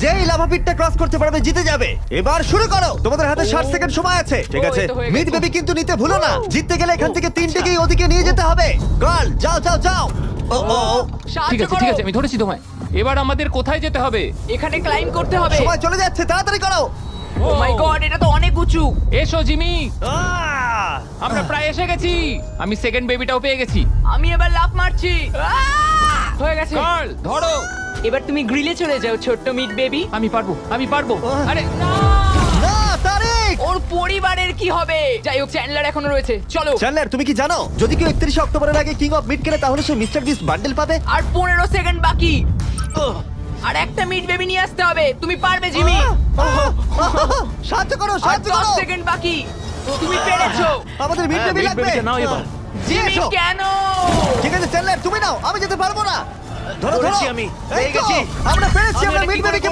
যেই lava পিটটা cross করতে পারবে জিতে যাবে। এবার শুরু করো, তোমাদের হাতে 60 সেকেন্ড সময় আছে। ঠিক ও, আছে, এই তো হয়ে মিড গেছে। বেবি কিন্তু নিতে ভুলো না। জিততে গেলে এখান থেকে তিনটেকেই ওদিকে নিয়ে যেতে হবে। গার্ল যাও যাও যাও। ও ও ও, ঠিক সাহায্য আছে ঠিক করো। আছে, আমি ধরেছি তোমায়। এবার আমাদের কোথায় যেতে হবে? এখানে ক্লাইম করতে হবে। সময় চলে যাচ্ছে, তাড়াতাড়ি করো। ও মাই গড, এটা তো অনেক উঁচু। এসো জিমি, আহ! আমরা প্রায় এসে গেছি। আমি সেকেন্ড বেবিটাও পেয়ে গেছি। আমি এবার লাফ মারছি। হয়ে গেছে। কার্ল ধরো। এবার তুমি গ্রিলে চলে যাও, ছোট্ট মিট বেবি। আমি পারবো, আমি পারবো। আরে না! না তারিক। ওর পরিবারের কি হবে? যাই হোক, চ্যান্ডলার এখনো রয়েছে। চলো। চ্যান্ডলার তুমি কি জানো যদি কেউ 31 অক্টোবরের আগে কিং অফ মিড কেনে তাহলে সে মিস্টার বিস্ট বান্ডেল পাবে? আর 15 সেকেন্ড বাকি। আর একটা মিট বেবি নিয়ে আসতে হবে। তুমি পারবে জিমি। সাহায্য করো, আর সাহায্য 10 করো। সেকেন্ড বাকি। তুমি পেরেছো। আমাদের মিড বেবি লাগবে। নাও এবার। জিমি এসো। কেন? ঠিক আছে চ্যান্ডলার তুমি নাও, আমি যেতে পারবো না। ধরো ধরো ধরেছি আমি, এই পেয়ে তো, গেছি। আমরা পেরেছি, আমি আমরা এটা মিড কি করে বেবিকে